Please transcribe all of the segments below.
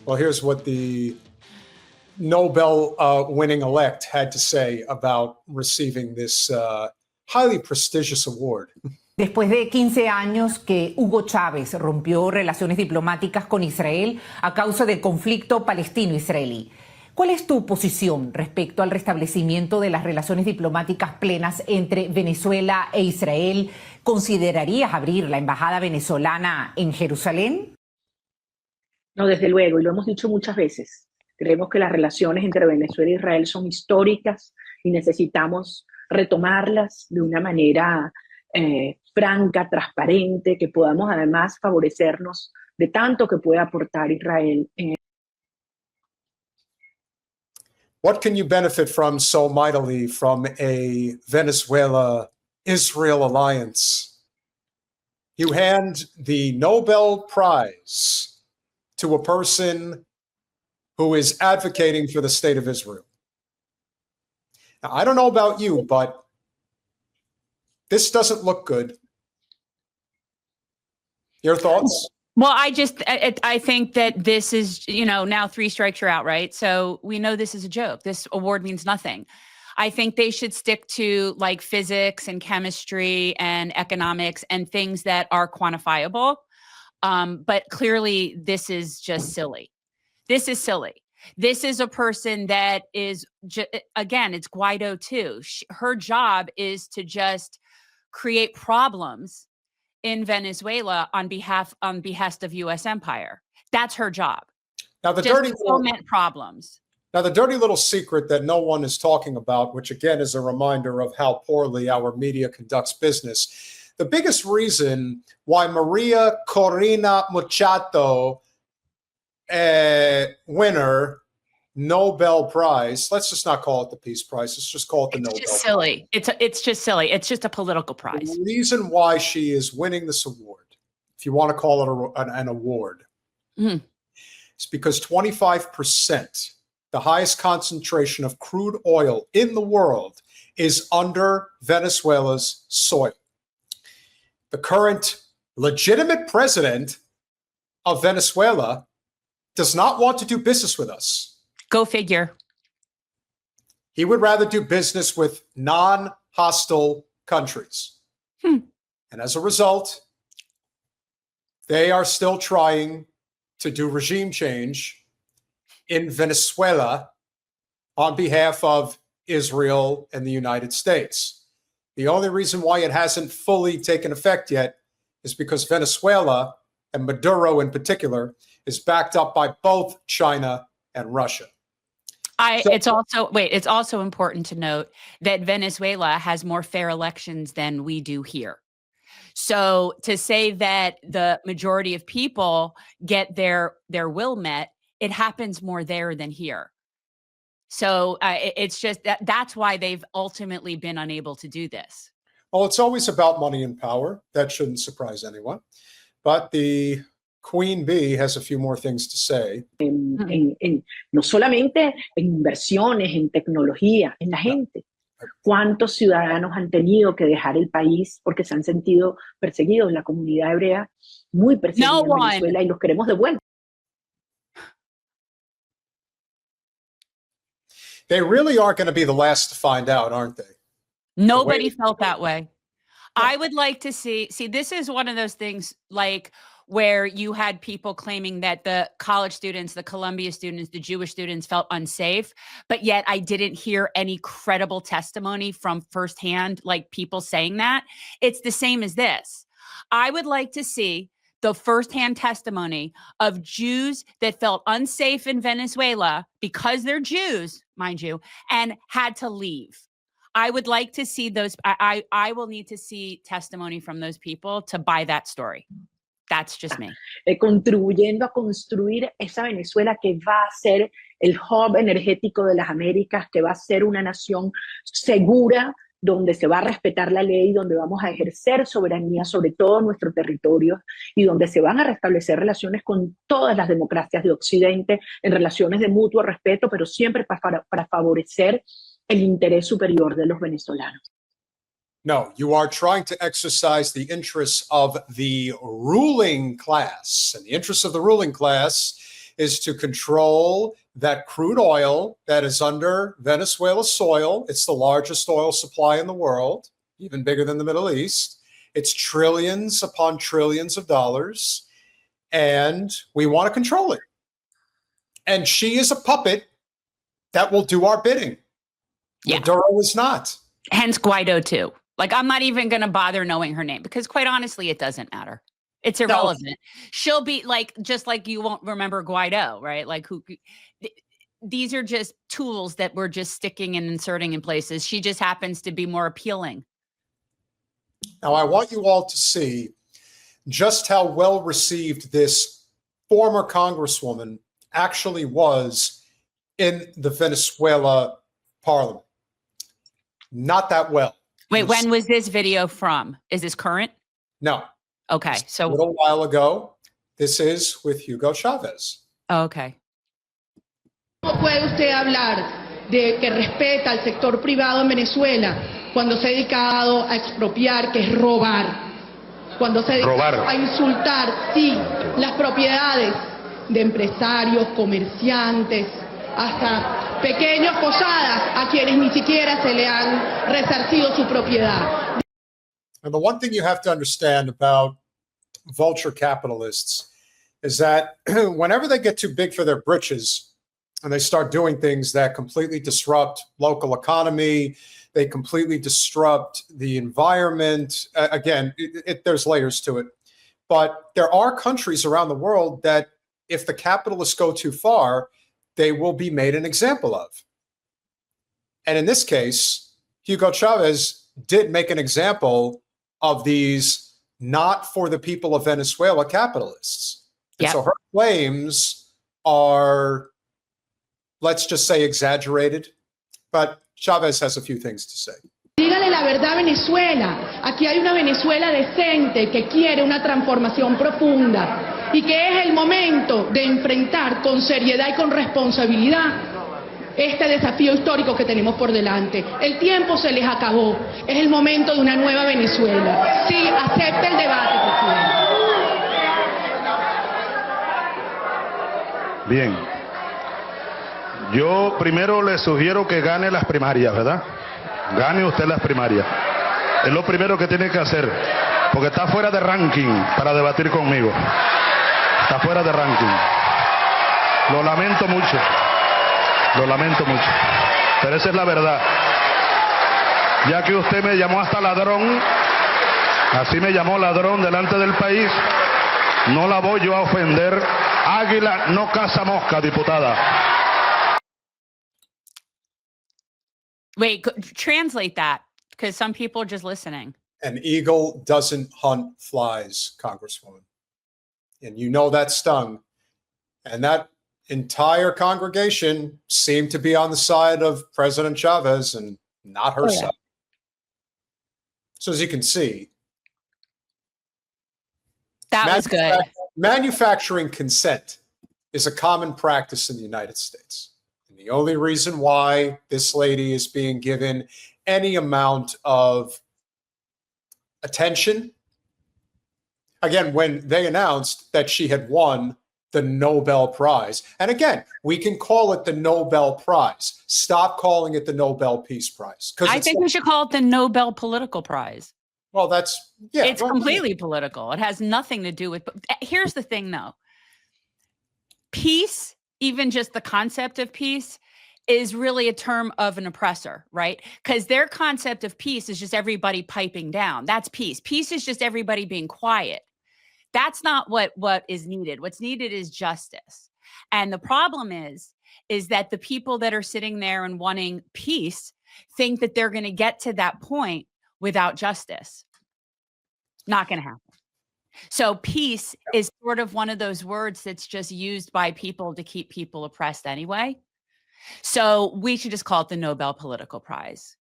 Well, here's what the Nobel winning elect had to say about receiving this highly prestigious award. Después de 15 años que Hugo Chávez rompió relaciones diplomáticas con Israel a causa del conflicto palestino-israelí, ¿cuál es tu posición respecto al restablecimiento de las relaciones diplomáticas plenas entre Venezuela e Israel? ¿Considerarías abrir la embajada venezolana en Jerusalén? No, desde luego, y lo hemos dicho muchas veces. Creemos que las relaciones entre Venezuela e Israel son históricas y necesitamos retomarlas de una manera franca, transparente, que podamos además favorecernos de tanto que puede aportar Israel. What can you benefit from so mightily from a Venezuela-Israel alliance? You hand the Nobel Prize to a person who is advocating for the state of Israel. Now, I don't know about you, but this doesn't look good. Your thoughts? Well, I think that this is, now 3 strikes you're out, right? So we know this is a joke. This award means nothing. I think they should stick to like physics and chemistry and economics and things that are quantifiable. But clearly this is just silly. This is silly. This is a person that is, again, it's Guaido too. Her job is to just create problems in Venezuela on behest of U.S. empire. That's her job. Now the just dirty foment problems. Now the dirty little secret that no one is talking about, which again is a reminder of how poorly our media conducts business. The biggest reason why Maria Corina Machado, winner, Nobel Prize. Let's just not call it the Peace Prize. Let's just call it the Nobel Prize. It's just silly. It's just silly. It's just a political prize. The reason why she is winning this award, if you want to call it an award, is because 25%, the highest concentration of crude oil in the world, is under Venezuela's soil. The current legitimate president of Venezuela does not want to do business with us. Go figure. He would rather do business with non-hostile countries. And as a result, they are still trying to do regime change in Venezuela on behalf of Israel and the United States. The only reason why it hasn't fully taken effect yet is because Venezuela, and Maduro in particular, is backed up by both China and Russia. It's also important to note that Venezuela has more fair elections than we do here. So to say that the majority of people get their will met, it happens more there than here. So it's just that's why they've ultimately been unable to do this. Well, it's always about money and power. That shouldn't surprise anyone. But the Queen Bee has a few more things to say. No solamente en inversiones, en tecnología, en la gente. ¿Cuántos ciudadanos han tenido que dejar el país porque se han sentido perseguidos? La comunidad hebrea muy perseguida en Venezuela y los queremos de vuelta. They really are going to be the last to find out, aren't they? Nobody felt that way. I would like to see, this is one of those things like where you had people claiming that the college students, the Columbia students, the Jewish students felt unsafe, but yet I didn't hear any credible testimony from firsthand, like people saying that. It's the same as this. I would like to see the firsthand testimony of Jews that felt unsafe in Venezuela because they're Jews, mind you, and had to leave. I would like to see those. I will need to see testimony from those people to buy that story. That's just me. Contribuyendo a construir esa Venezuela que va a ser el hub energético de las Américas, que va a ser una nación segura, donde se va a respetar la ley, donde vamos a ejercer soberanía sobre todo nuestro territorio y donde se van a restablecer relaciones con todas las democracias de Occidente en relaciones de mutuo respeto, pero siempre para favorecer el interés superior de los venezolanos. No, you are trying to exercise the interests of the ruling class. And the interests of the ruling class is to control that crude oil that is under Venezuela's soil. It's the largest oil supply in the world, even bigger than the Middle East. It's trillions upon trillions of dollars, and we want to control it. And she is a puppet that will do our bidding. Yeah. Maduro is not. Hence Guaido too. Like, I'm not even going to bother knowing her name because quite honestly, it doesn't matter. It's irrelevant. No. She'll be like, just like you won't remember Guaido, right? Like these are just tools that we're just sticking and inserting in places. She just happens to be more appealing. Now, I want you all to see just how well received this former congresswoman actually was in the Venezuela parliament. Not that well. Wait, when was this video from? Is this current? No. Okay, so a little while ago. This is with Hugo Chavez. Oh, okay. ¿Cómo puede usted hablar de que respeta al sector privado en Venezuela cuando se ha dedicado a expropiar, que es robar? Cuando se ha dedicado a insultar, sí, las propiedades de empresarios, comerciantes, hasta pequeños posadas a quienes ni siquiera se le han resarcido su propiedad. And the one thing you have to understand about vulture capitalists is that whenever they get too big for their britches and they start doing things that completely disrupt local economy, they completely disrupt the environment. Again, there's layers to it. But there are countries around the world that if the capitalists go too far, they will be made an example of. And in this case, Hugo Chavez did make an example of these not for the people of Venezuela capitalists. And so her claims are, let's just say, exaggerated, but Chavez has a few things to say. Dígale la verdad a Venezuela. Aquí hay una Venezuela decente que quiere una transformación profunda y que es el momento de enfrentar con seriedad y con responsabilidad este desafío histórico que tenemos por delante. El tiempo se les acabó. Es el momento de una nueva Venezuela. Sí, acepte el debate, presidente. Bien. Yo primero le sugiero que gane las primarias, ¿verdad? Gane usted las primarias. Es lo primero que tiene que hacer, porque está fuera de ranking para debatir conmigo. Está fuera de ranking. Lo lamento mucho. Lo lamento mucho. Pero esa es la verdad. Ya que usted me llamó hasta ladrón, así me llamó ladrón delante del país, no la voy yo a ofender. Águila no caza mosca, diputada. Wait, translate that, because some people are just listening. An eagle doesn't hunt flies, Congresswoman. And you know that stung. And that entire congregation seemed to be on the side of President Chavez and not her side. So as you can see, that was good. Manufacturing consent is a common practice in the United States. And the only reason why this lady is being given any amount of attention, again, when they announced that she had won the Nobel Prize. And again, we can call it the Nobel Prize. Stop calling it the Nobel Peace Prize. I think we should call it the Nobel Political Prize. Well, that's, yeah. It's completely political. It has nothing to do with, but here's the thing though. Peace, even just the concept of peace, is really a term of an oppressor, right? Because their concept of peace is just everybody piping down. That's peace. Peace is just everybody being quiet. That's not what is needed. What's needed is justice. And the problem is that the people that are sitting there and wanting peace think that they're going to get to that point without justice. Not going to happen. So peace is sort of one of those words that's just used by people to keep people oppressed anyway. So we should just call it the Nobel Political Prize.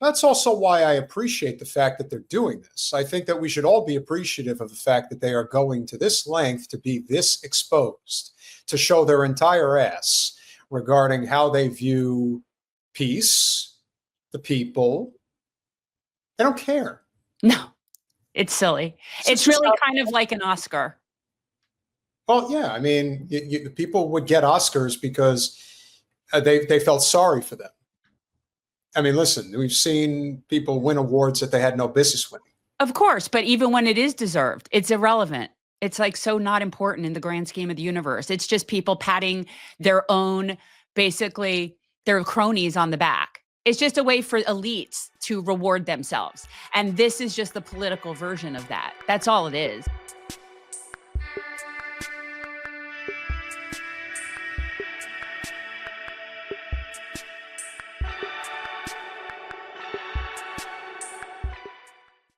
That's also why I appreciate the fact that they're doing this. I think that we should all be appreciative of the fact that they are going to this length to be this exposed, to show their entire ass regarding how they view peace, the people. They don't care. No, it's silly. It's really kind of like an Oscar. Well, yeah, I mean, people would get Oscars because they felt sorry for them. I mean, listen, we've seen people win awards that they had no business winning. Of course, but even when it is deserved, it's irrelevant. It's like so not important in the grand scheme of the universe. It's just people patting their own, basically their cronies on the back. It's just a way for elites to reward themselves. And this is just the political version of that. That's all it is.